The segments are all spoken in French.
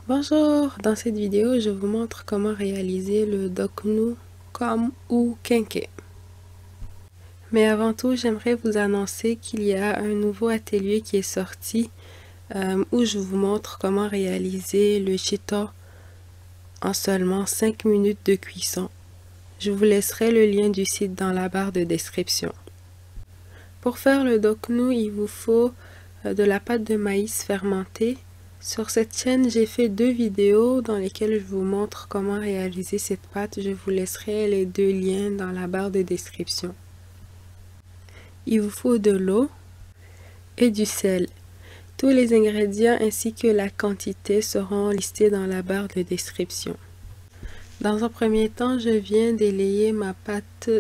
Bonjour, dans cette vidéo, je vous montre comment réaliser le Doknu Kom ou Kenke. Mais avant tout, j'aimerais vous annoncer qu'il y a un nouveau atelier qui est sorti où je vous montre comment réaliser le Chito en seulement 5 minutes de cuisson. Je vous laisserai le lien du site dans la barre de description. Pour faire le Doknu, il vous faut de la pâte de maïs fermentée. Sur cette chaîne, j'ai fait 2 vidéos dans lesquelles je vous montre comment réaliser cette pâte. Je vous laisserai les 2 liens dans la barre de description. Il vous faut de l'eau et du sel. Tous les ingrédients ainsi que la quantité seront listés dans la barre de description. Dans un premier temps, je viens d'élayer ma pâte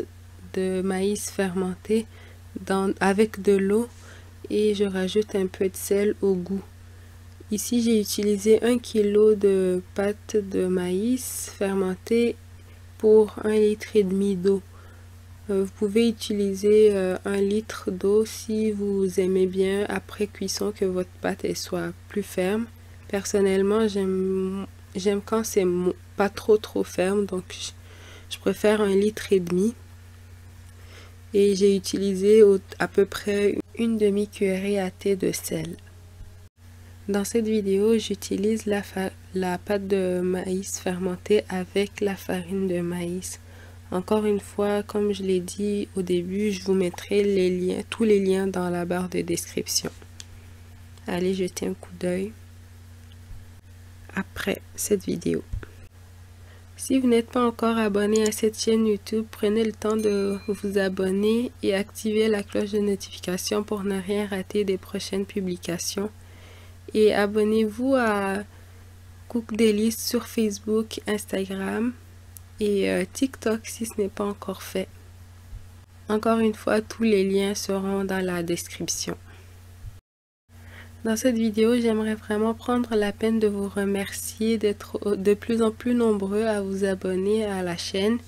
de maïs fermentée avec de l'eau et je rajoute un peu de sel au goût. Ici, j'ai utilisé 1 kg de pâte de maïs fermentée pour 1,5 litre d'eau. Vous pouvez utiliser 1 litre d'eau si vous aimez bien après cuisson que votre pâte soit plus ferme. Personnellement, j'aime quand c'est pas trop ferme, donc je préfère 1,5 litre. Et j'ai utilisé à peu près une demi-cuillerée à thé de sel. Dans cette vidéo, j'utilise la pâte de maïs fermentée avec la farine de maïs. Encore une fois, comme je l'ai dit au début, je vous mettrai tous les liens dans la barre de description. Allez jeter un coup d'œil après cette vidéo. Si vous n'êtes pas encore abonné à cette chaîne YouTube, prenez le temps de vous abonner et activer la cloche de notification pour ne rien rater des prochaines publications. Et abonnez-vous à Cook Délices sur Facebook, Instagram et TikTok si ce n'est pas encore fait. Encore une fois, tous les liens seront dans la description. Dans cette vidéo, j'aimerais vraiment prendre la peine de vous remercier d'être de plus en plus nombreux à vous abonner à la chaîne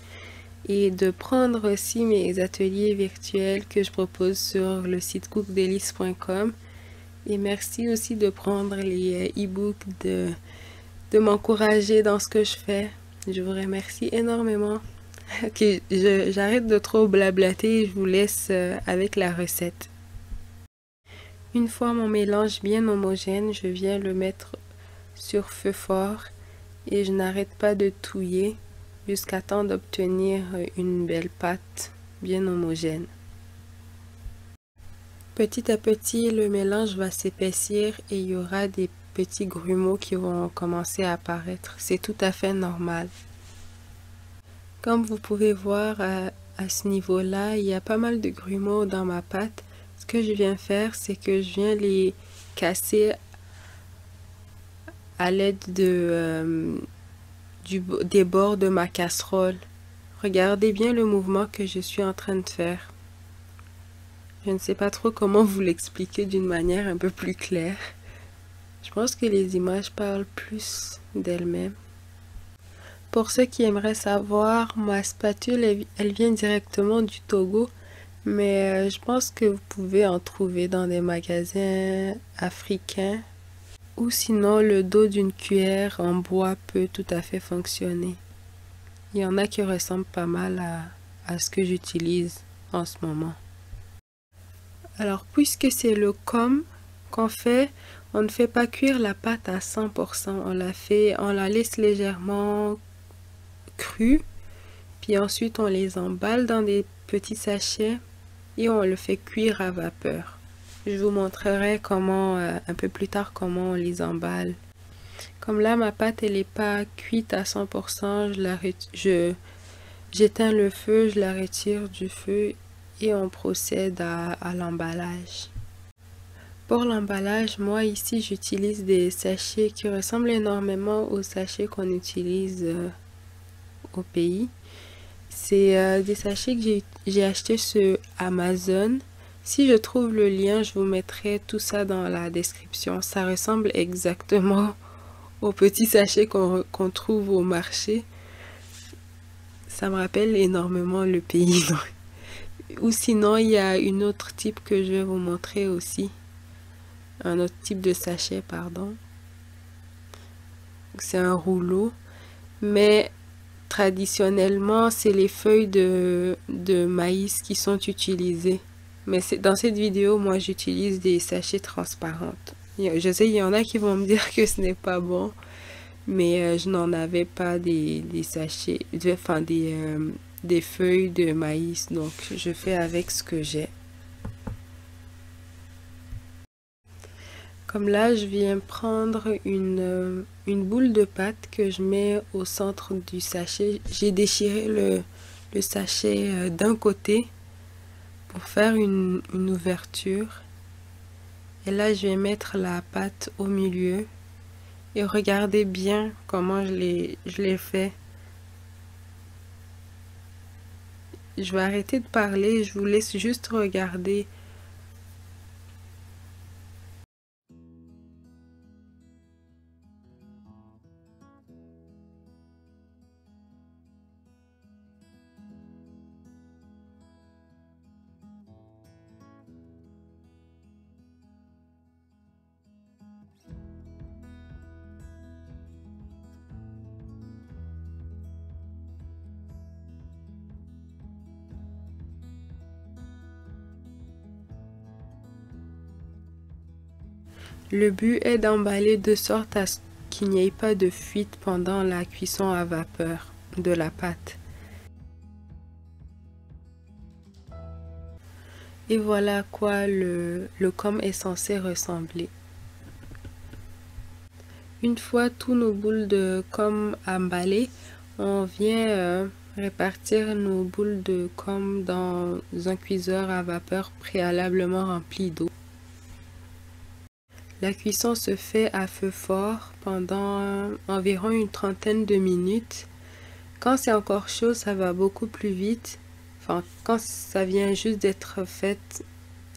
et de prendre aussi mes ateliers virtuels que je propose sur le site cookdelice.com. Et merci aussi de prendre les e-books, de m'encourager dans ce que je fais. Je vous remercie énormément. Ok, j'arrête de trop blablater et je vous laisse avec la recette. Une fois mon mélange bien homogène, je viens le mettre sur feu fort et je n'arrête pas de touiller jusqu'à temps d'obtenir une belle pâte bien homogène. Petit à petit, le mélange va s'épaissir et il y aura des petits grumeaux qui vont commencer à apparaître. C'est tout à fait normal. Comme vous pouvez voir à ce niveau-là, il y a pas mal de grumeaux dans ma pâte. Ce que je viens faire, c'est que je viens les casser à l'aide des bords de ma casserole. Regardez bien le mouvement que je suis en train de faire. Je ne sais pas trop comment vous l'expliquer d'une manière un peu plus claire. Je pense que les images parlent plus d'elles-mêmes. Pour ceux qui aimeraient savoir, ma spatule, elle vient directement du Togo, mais je pense que vous pouvez en trouver dans des magasins africains. Ou sinon, le dos d'une cuillère en bois peut tout à fait fonctionner. Il y en a qui ressemblent pas mal à ce que j'utilise en ce moment. Alors, puisque c'est le kom qu'on fait, on ne fait pas cuire la pâte à 100%. On la laisse légèrement crue. Puis ensuite, on les emballe dans des petits sachets et on le fait cuire à vapeur. Je vous montrerai comment, un peu plus tard, comment on les emballe. Comme là, ma pâte, elle n'est pas cuite à 100%, j'éteins le feu, je la retire du feu et on procède à l'emballage. Pour l'emballage, moi ici, j'utilise des sachets qui ressemblent énormément aux sachets qu'on utilise au pays. C'est des sachets que j'ai achetés sur Amazon. Si je trouve le lien, je vous mettrai tout ça dans la description. Ça ressemble exactement aux petits sachets qu'on trouve au marché. Ça me rappelle énormément le pays. Ou sinon, il y a une autre type que je vais vous montrer aussi. Un autre type de sachet, pardon. c'est un rouleau, mais traditionnellement, c'est les feuilles de maïs qui sont utilisées. Mais dans cette vidéo, moi, j'utilise des sachets transparentes. Je sais, il y en a qui vont me dire que ce n'est pas bon, mais je n'en avais pas des sachets, enfin des feuilles de maïs, donc je fais avec ce que j'ai. Comme là, je viens prendre une boule de pâte que je mets au centre du sachet. J'ai déchiré le sachet d'un côté pour faire une ouverture. Et là, je vais mettre la pâte au milieu. Et regardez bien comment je l'ai fait. Je vais arrêter de parler, je vous laisse juste regarder. Le but est d'emballer de sorte à ce qu'il n'y ait pas de fuite pendant la cuisson à vapeur de la pâte. Et voilà à quoi le com est censé ressembler. Une fois tous nos boules de com emballées, on vient répartir nos boules de com dans un cuiseur à vapeur préalablement rempli d'eau. La cuisson se fait à feu fort pendant environ une trentaine de minutes. Quand c'est encore chaud, ça va beaucoup plus vite. Enfin, quand ça vient juste d'être fait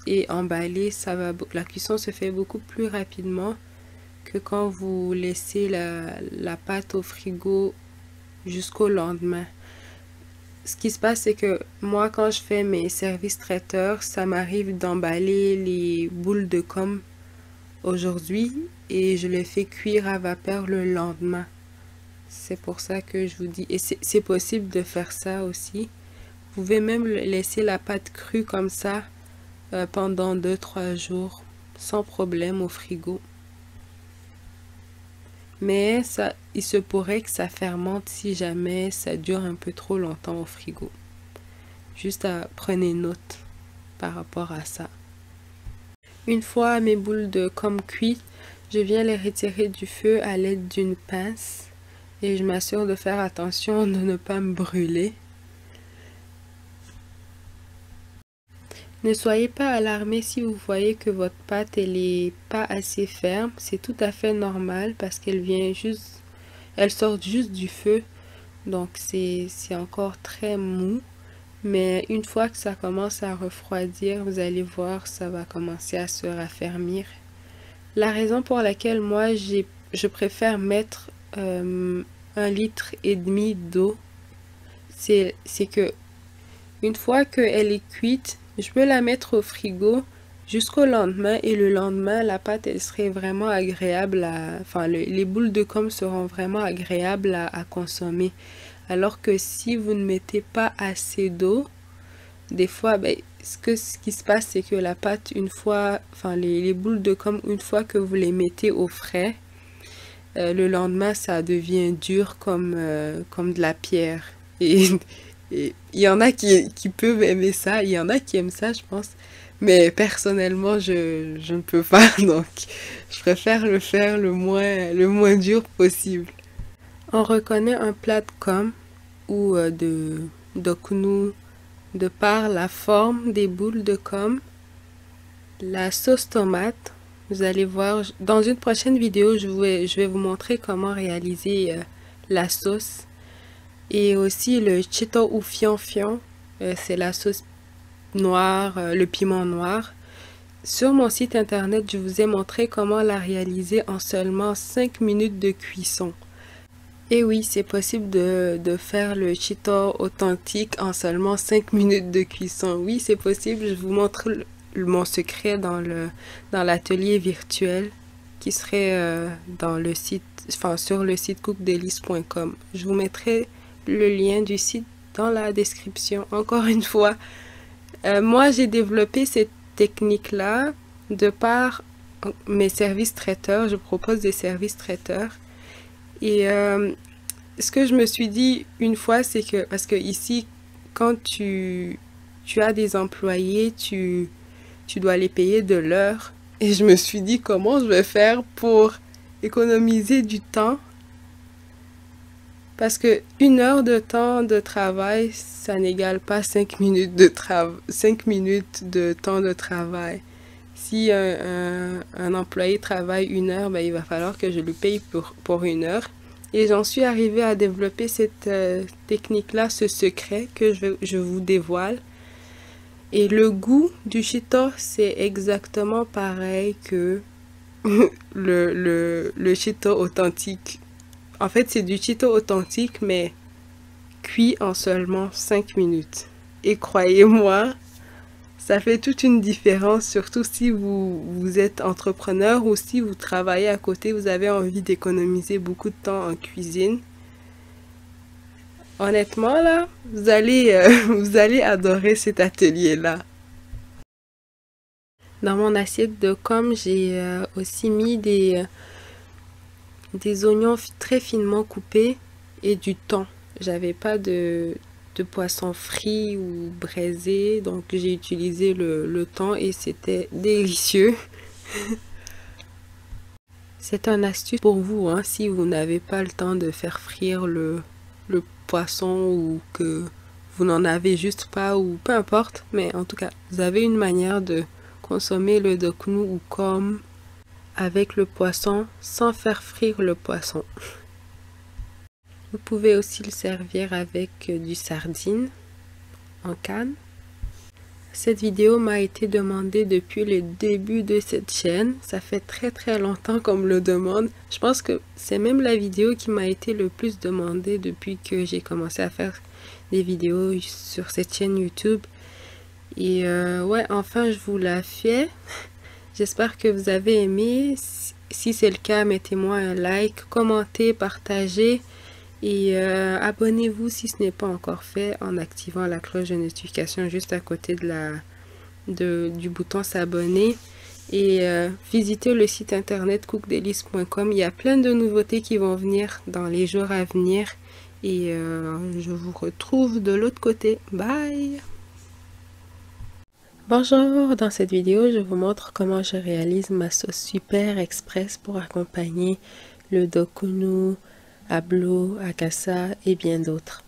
et emballé, la cuisson se fait beaucoup plus rapidement que quand vous laissez la pâte au frigo jusqu'au lendemain. Ce qui se passe, c'est que moi, quand je fais mes services traiteurs, ça m'arrive d'emballer les boules de com aujourd'hui et je les fais cuire à vapeur le lendemain. C'est pour ça que je vous dis, et c'est possible de faire ça aussi. Vous pouvez même laisser la pâte crue comme ça pendant 2-3 jours sans problème au frigo. Mais il se pourrait que ça fermente si jamais ça dure un peu trop longtemps au frigo. Juste prenez note par rapport à ça. Une fois mes boules de com cuites, je viens les retirer du feu à l'aide d'une pince et je m'assure de faire attention de ne pas me brûler. Ne soyez pas alarmé si vous voyez que votre pâte elle est pas assez ferme, c'est tout à fait normal parce elle sort juste du feu, donc c'est encore très mou. Mais une fois que ça commence à refroidir, vous allez voir, ça va commencer à se raffermir. La raison pour laquelle moi, je préfère mettre 1,5 litre d'eau, c'est que une fois qu'elle est cuite, je peux la mettre au frigo jusqu'au lendemain et le lendemain, la pâte, elle serait vraiment agréable enfin, les boules de com seront vraiment agréables à consommer. Alors que si vous ne mettez pas assez d'eau, des fois, ce qui se passe, c'est que la pâte, enfin les boules de com, une fois que vous les mettez au frais, le lendemain, ça devient dur comme de la pierre. Et il y en a qui peuvent aimer ça, il y en a qui aiment ça, je pense. Mais personnellement, je ne peux pas, donc je préfère le faire le moins dur possible. On reconnaît un plat de com ou de doknu de par la forme des boules de com. La sauce tomate, vous allez voir, dans une prochaine vidéo, je vais vous montrer comment réaliser la sauce. Et aussi le chito ou fion, c'est la sauce noire, le piment noir. Sur mon site internet, je vous ai montré comment la réaliser en seulement 5 minutes de cuisson. Et oui, c'est possible de faire le chito authentique en seulement 5 minutes de cuisson. Oui, c'est possible. Je vous montre mon secret dans l'atelier virtuel qui serait dans le site sur le site cookdelice.com. Je vous mettrai le lien du site dans la description. Encore une fois, moi j'ai développé cette technique-là de par mes services traiteurs. Je propose des services traiteurs. Et ce que je me suis dit une fois, c'est que, parce que ici, quand tu as des employés, tu dois les payer de l'heure. Et je me suis dit, comment je vais faire pour économiser du temps? Parce que 1 heure de temps de travail, ça n'égale pas 5 minutes de temps de travail. Si un employé travaille 1 heure, ben, il va falloir que je lui paye pour 1 heure. Et j'en suis arrivée à développer cette technique-là, ce secret que je vous dévoile. Et le goût du Cheeto, c'est exactement pareil que le Cheeto authentique. En fait, c'est du Cheeto authentique, mais cuit en seulement 5 minutes. Et croyez-moi, ça fait toute une différence, surtout si vous êtes entrepreneur ou si vous travaillez à côté, vous avez envie d'économiser beaucoup de temps en cuisine. Honnêtement, là, vous allez adorer cet atelier-là. Dans mon assiette de com, j'ai aussi mis des oignons très finement coupés et du thon. J'avais pas de poisson frit ou braisé, donc j'ai utilisé le thon et c'était délicieux. C'est une astuce pour vous, hein, si vous n'avez pas le temps de faire frire le poisson ou que vous n'en avez juste pas ou peu importe, mais en tout cas, vous avez une manière de consommer le doknu ou com avec le poisson sans faire frire le poisson. Vous pouvez aussi le servir avec du sardine en canne. Cette vidéo m'a été demandée depuis le début de cette chaîne. Ça fait très longtemps qu'on me le demande. Je pense que c'est même la vidéo qui m'a été le plus demandée depuis que j'ai commencé à faire des vidéos sur cette chaîne YouTube. Et ouais, enfin je vous la fais. J'espère que vous avez aimé. Si c'est le cas, mettez-moi un like, commentez, partagez. Et abonnez-vous si ce n'est pas encore fait en activant la cloche de notification juste à côté du bouton s'abonner. Et visitez le site internet cookdelice.com. Il y a plein de nouveautés qui vont venir dans les jours à venir. Et je vous retrouve de l'autre côté. Bye! Bonjour, dans cette vidéo, je vous montre comment je réalise ma sauce super express pour accompagner le doknu, ablo, akassa et bien d'autres.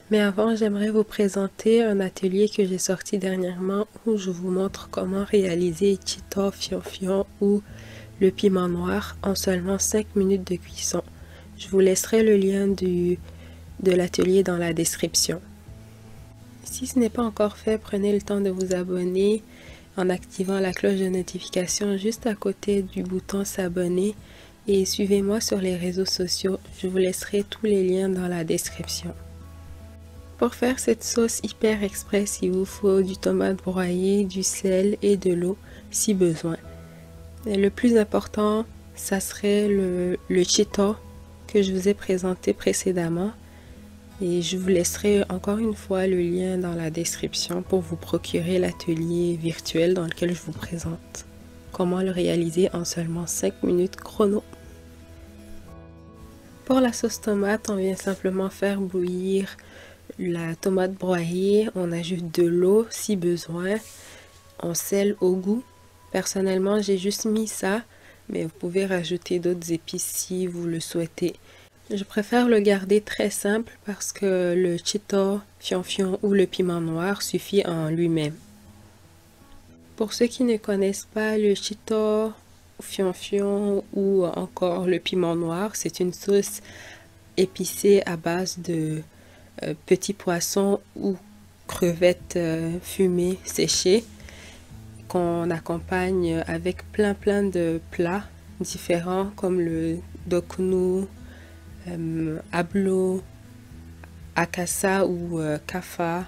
Mais avant, j'aimerais vous présenter un atelier que j'ai sorti dernièrement où je vous montre comment réaliser Cheeto fion ou le piment noir en seulement 5 minutes de cuisson. Je vous laisserai le lien de l'atelier dans la description. Si ce n'est pas encore fait, prenez le temps de vous abonner en activant la cloche de notification juste à côté du bouton s'abonner et suivez-moi sur les réseaux sociaux. Je vous laisserai tous les liens dans la description. Pour faire cette sauce hyper express, il vous faut du tomate broyée, du sel et de l'eau si besoin. Et le plus important, ça serait le Cheeto que je vous ai présenté précédemment. Et je vous laisserai encore une fois le lien dans la description pour vous procurer l'atelier virtuel dans lequel je vous présente comment le réaliser en seulement 5 minutes chrono. Pour la sauce tomate, on vient simplement faire bouillir la tomate broyée, on ajoute de l'eau si besoin, on sel au goût. Personnellement, j'ai juste mis ça, mais vous pouvez rajouter d'autres épices si vous le souhaitez. Je préfère le garder très simple parce que le Cheeto fion ou le piment noir suffit en lui-même. Pour ceux qui ne connaissent pas le Cheeto fion ou encore le piment noir, c'est une sauce épicée à base de petits poissons ou crevettes fumées séchées qu'on accompagne avec plein de plats différents comme le doknu, ablo, akassa ou kaffa,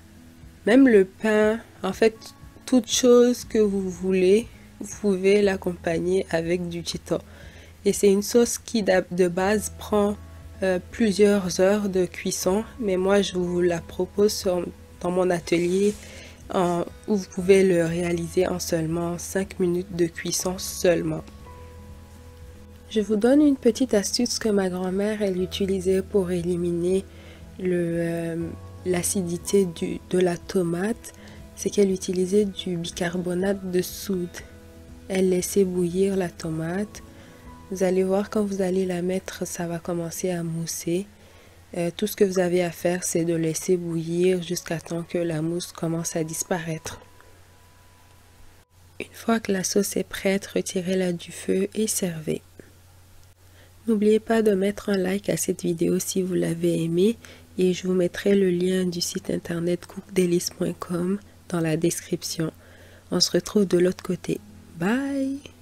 même le pain, en fait toute chose que vous voulez, vous pouvez l'accompagner avec du Cheeto. Et c'est une sauce qui de base prend plusieurs heures de cuisson, mais moi je vous la propose dans mon atelier où vous pouvez le réaliser en seulement 5 minutes de cuisson seulement. Je vous donne une petite astuce que ma grand-mère elle utilisait pour éliminer l'acidité de la tomate, c'est qu'elle utilisait du bicarbonate de soude. Elle laissait bouillir la tomate. Vous allez voir quand vous allez la mettre, ça va commencer à mousser. Tout ce que vous avez à faire, c'est de laisser bouillir jusqu'à temps que la mousse commence à disparaître. Une fois que la sauce est prête, retirez-la du feu et servez. N'oubliez pas de mettre un like à cette vidéo si vous l'avez aimée et je vous mettrai le lien du site internet cookdelice.com dans la description. On se retrouve de l'autre côté. Bye!